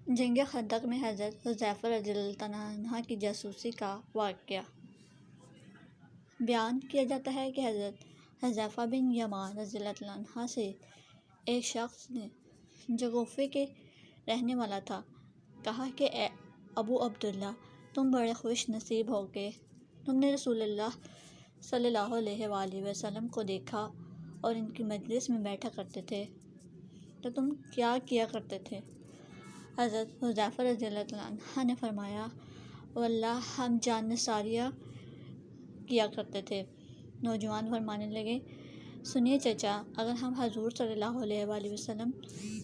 جنگ خندق میں حضرت حذیفہ رضی اللہ عنہ کی جاسوسی کا واقعہ بیان کیا جاتا ہے کہ حضرت حذیفہ بن یمان رضی اللہ عنہ سے ایک شخص نے جو کوفے کے رہنے والا تھا کہا کہ اے ابو عبداللہ، تم بڑے خوش نصیب ہو کہ تم نے رسول اللہ صلی اللہ علیہ وآلہ وسلم کو دیکھا اور ان کی مجلس میں بیٹھا کرتے تھے تو تم کیا کیا کرتے تھے؟ حضرت حذیفہ رضی اللہ عنہ نے فرمایا، واللہ ہم جان نثاریہ کیا کرتے تھے۔ نوجوان فرمانے لگے، سنیے چچا، اگر ہم حضور صلی اللہ علیہ وآلہ وسلم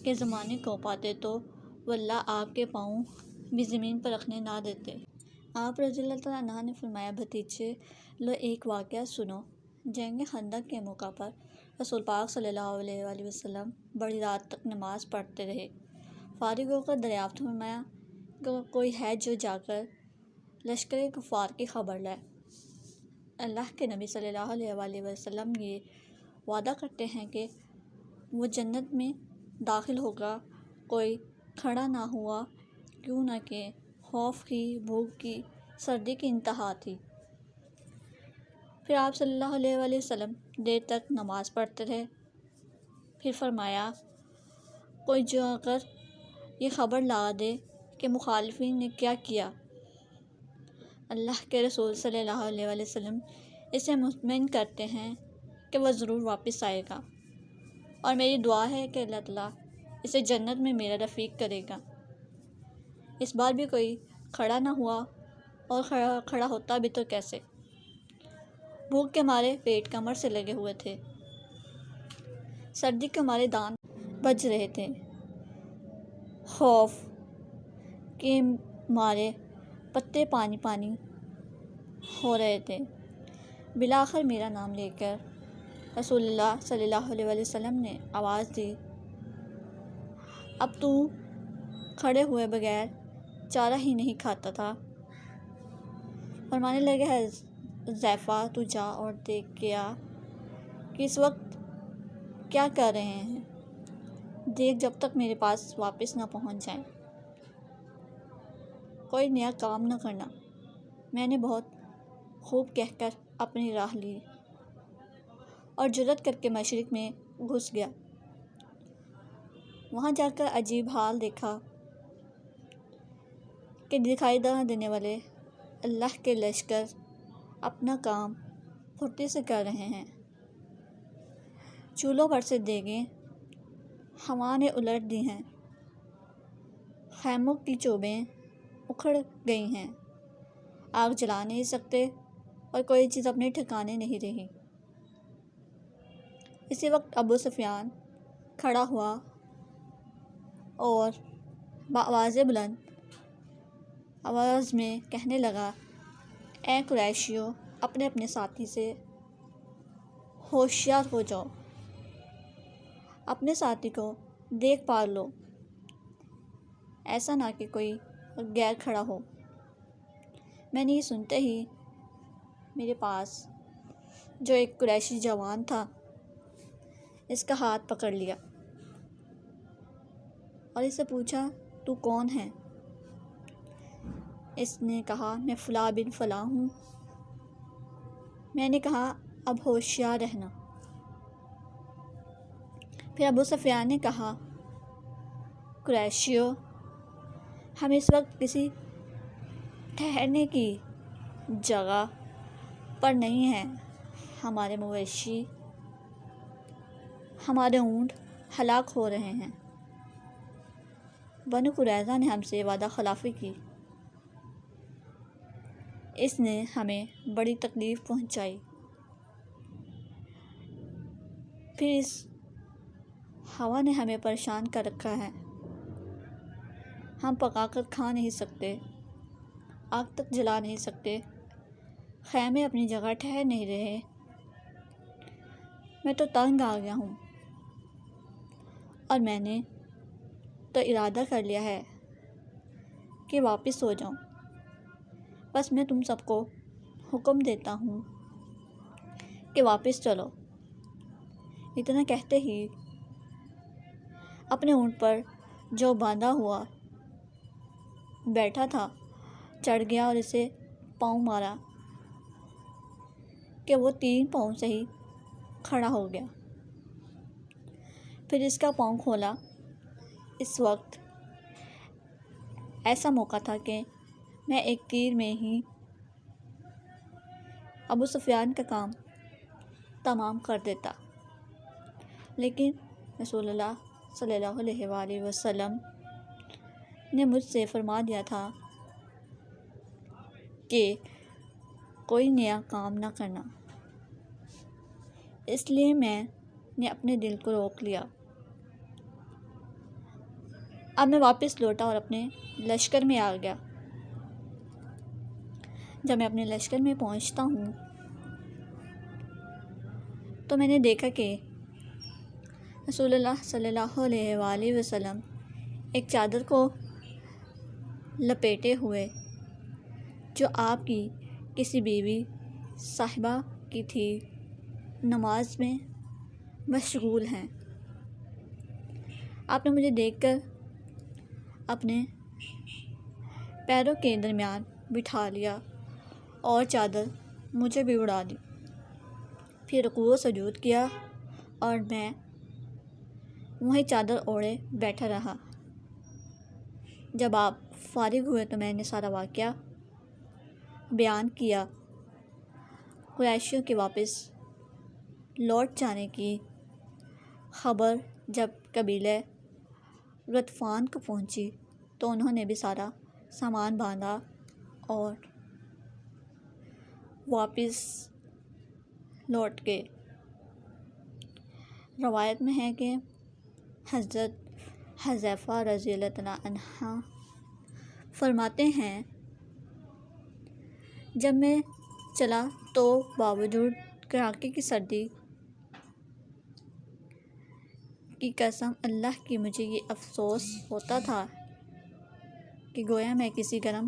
کے زمانے کو پاتے تو واللہ آپ کے پاؤں بھی زمین پر رکھنے نہ دیتے۔ آپ رضی اللہ عنہ نے فرمایا، بھتیجے لو ایک واقعہ سنو۔ جنگ خندق کے موقع پر رسول پاک صلی اللہ علیہ وآلہ وسلم بڑی رات تک نماز پڑھتے رہے۔ فارغ ہو کر دریافت فرمایا کہ کوئی ہے جو جا کر لشکر کفار کی خبر لائے۔ اللہ کے نبی صلی اللہ علیہ وآلہ وسلم یہ وعدہ کرتے ہیں کہ وہ جنت میں داخل ہوگا۔ کوئی کھڑا نہ ہوا، کیوں نہ کہ خوف کی، بھوک کی، سردی کی انتہا تھی۔ پھر آپ صلی اللہ علیہ وآلہ وسلم دیر تک نماز پڑھتے رہے۔ پھر فرمایا، کوئی جو آ کر یہ خبر لا دے کہ مخالفین نے کیا کیا۔ اللہ کے رسول صلی اللہ علیہ وآلہ وسلم اسے مطمئن کرتے ہیں کہ وہ ضرور واپس آئے گا، اور میری دعا ہے کہ اللہ تعالیٰ اسے جنت میں میرا رفیق کرے گا۔ اس بار بھی کوئی کھڑا نہ ہوا، اور کھڑا ہوتا بھی تو کیسے؟ بھوک کے مارے پیٹ کمر سے لگے ہوئے تھے، سردی کے مارے دانت بج رہے تھے، خوف کے مارے پتے پانی پانی ہو رہے تھے۔ بالآخر میرا نام لے کر رسول اللہ صلی اللہ علیہ وآلہ وسلم نے آواز دی، اب تو کھڑے ہوئے بغیر چارہ ہی نہیں کھاتا تھا۔ فرمانے لگے، حذیفہ تو جا اور دیکھ کے آ کہ اس وقت کیا کر رہے ہیں، دیکھ جب تک میرے پاس واپس نہ پہنچ جائیں۔ کوئی نیا کام نہ کرنا۔ میں نے بہت خوب کہہ کر اپنی راہ لی اور جرأت کر کے مشرق میں گھس گیا۔ وہاں جا کر عجیب حال دیکھا کہ دکھائی نہ دینے والے اللہ کے لشکر اپنا کام پھرتی سے کر رہے ہیں۔ چولہوں پر سے دیگیں ہوا نے الٹ دی ہیں، خیموں کی چوبیں اکھڑ گئی ہیں، آگ جلا نہیں سکتے اور کوئی چیز اپنے ٹھکانے نہیں رہی۔ اسی وقت ابو سفیان کھڑا ہوا اور بآواز بلند آواز میں کہنے لگا، اے قریشیو، اپنے اپنے ساتھی سے ہوشیار ہو جاؤ، اپنے ساتھی کو دیکھ بھال لو، ایسا نہ کہ کوئی غیر کھڑا ہو۔ میں نے یہ سنتے ہی میرے پاس جو ایک قریشی جوان تھا اس کا ہاتھ پکڑ لیا اور اس سے پوچھا، تو کون ہے؟ اس نے کہا، میں فلاں بن فلاں ہوں۔ میں نے کہا، اب ہوشیار رہنا۔ پھر ابو سفیان نے کہا، قریشیو، ہم اس وقت کسی ٹھہرنے کی جگہ پر نہیں ہیں، ہمارے مویشی، ہمارے اونٹ ہلاک ہو رہے ہیں۔ بنو قریظہ نے ہم سے وعدہ خلافی کی، اس نے ہمیں بڑی تکلیف پہنچائی، پھر اس ہوا نے ہمیں پریشان کر رکھا ہے، ہم پکا کر کھا نہیں سکتے، آگ تک جلا نہیں سکتے، خیمے اپنی جگہ ٹھہر نہیں رہے۔ میں تو تنگ آ گیا ہوں، اور میں نے تو ارادہ کر لیا ہے کہ واپس ہو جاؤں، بس میں تم سب کو حکم دیتا ہوں کہ واپس چلو۔ اتنا کہتے ہی اپنے اونٹ پر جو باندھا ہوا بیٹھا تھا چڑھ گیا اور اسے پاؤں مارا کہ وہ 3 پاؤں سے ہی کھڑا ہو گیا۔ پھر اس کا پاؤں کھولا۔ اس وقت ایسا موقع تھا کہ میں ایک تیر میں ہی ابو سفیان کا کام تمام کر دیتا، لیکن رسول اللہ صلی اللہ علیہ وآلہ وسلم نے مجھ سے فرما دیا تھا کہ کوئی نیا کام نہ کرنا، اس لیے میں نے اپنے دل کو روک لیا۔ اب میں واپس لوٹا اور اپنے لشکر میں آ گیا۔ جب میں اپنے لشکر میں پہنچتا ہوں تو میں نے دیکھا کہ رسول اللہ صلی اللہ علیہ وآلہ وسلم ایک چادر کو لپیٹے ہوئے جو آپ کی کسی بیوی صاحبہ کی تھی نماز میں مشغول ہیں۔ آپ نے مجھے دیکھ کر اپنے پیروں کے درمیان بٹھا لیا اور چادر مجھے بھی اڑا دی۔ پھر رکوع و سجود کیا اور میں وہیں چادر اوڑھے بیٹھا رہا۔ جب آپ فارغ ہوئے تو میں نے سارا واقعہ بیان کیا۔ قریشیوں کے واپس لوٹ جانے کی خبر جب قبیلہ غطفان کو پہنچی تو انہوں نے بھی سارا سامان باندھا اور واپس لوٹ گئے۔ روایت میں ہے کہ حضرت حذیفہ رضی اللہ تعالیٰ عنہ فرماتے ہیں جب میں چلا تو باوجود کڑاکے کی سردی کی قسم اللہ کی مجھے یہ افسوس ہوتا تھا کہ گویا میں کسی گرم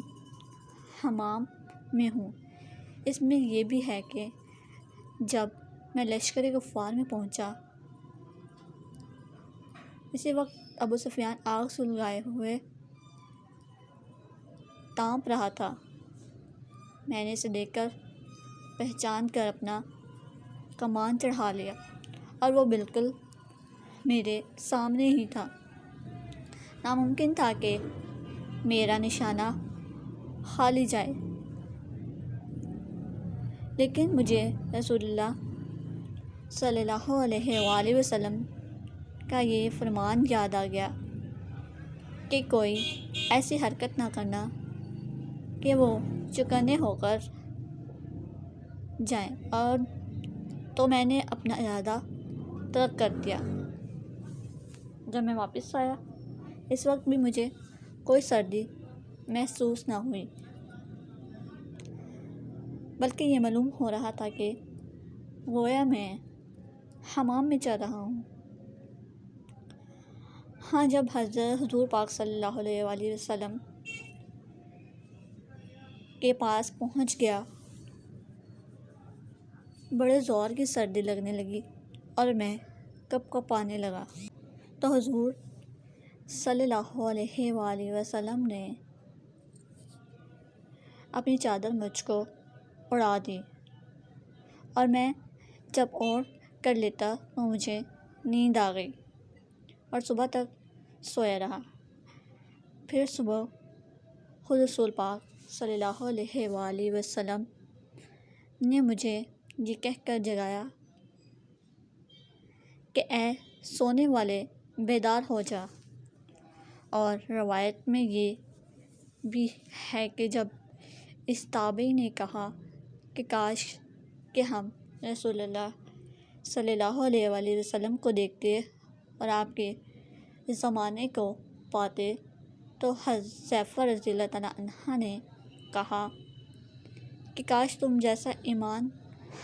حمام میں ہوں۔ اس میں یہ بھی ہے کہ جب میں لشکر کفار میں پہنچا اسی وقت ابو سفیان آگ سلگائے ہوئے تاپ رہا تھا۔ میں نے اسے دیکھ کر پہچان کر اپنا کمان چڑھا لیا اور وہ بالکل میرے سامنے ہی تھا۔ ناممکن تھا کہ میرا نشانہ خالی جائے، لیکن مجھے رسول اللہ صلی اللہ علیہ وآلہ وسلم کا یہ فرمان یاد آ گیا کہ کوئی ایسی حرکت نہ کرنا کہ وہ چوکنے ہو کر جائیں، اور تو میں نے اپنا ارادہ ترک کر دیا۔ جب میں واپس آیا اس وقت بھی مجھے کوئی سردی محسوس نہ ہوئی، بلکہ یہ معلوم ہو رہا تھا کہ گویا میں حمام میں چل رہا ہوں۔ ہاں، جب حضور پاک صلی اللہ علیہ وآلہ وسلم کے پاس پہنچ گیا بڑے زور کی سردی لگنے لگی اور میں کپ کپانے لگا تو حضور صلی اللہ علیہ وآلہ وسلم نے اپنی چادر مجھ کو اڑا دی، اور میں جب اوڑھ کر لیتا تو مجھے نیند آ گئی اور صبح تک سویا رہا۔ پھر صبح خود رسول پاک صلی اللہ علیہ وآلہ وسلم نے مجھے یہ کہہ کر جگایا کہ اے سونے والے، بیدار ہو جا۔ اور روایت میں یہ بھی ہے کہ جب اس تابعی نے کہا کہ کاش کہ ہم رسول اللہ صلی اللہ علیہ وآلہ وسلم کو دیکھتے اور آپ کے زمانے کو پاتے، تو حذیفہ رضی اللہ تعالیٰ عنہ نے کہا کہ کاش تم جیسا ایمان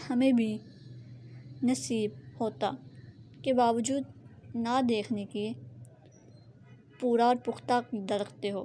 ہمیں بھی نصیب ہوتا کہ باوجود نہ دیکھنے کے پورا اور پختہ عقیدہ رکھتے ہو۔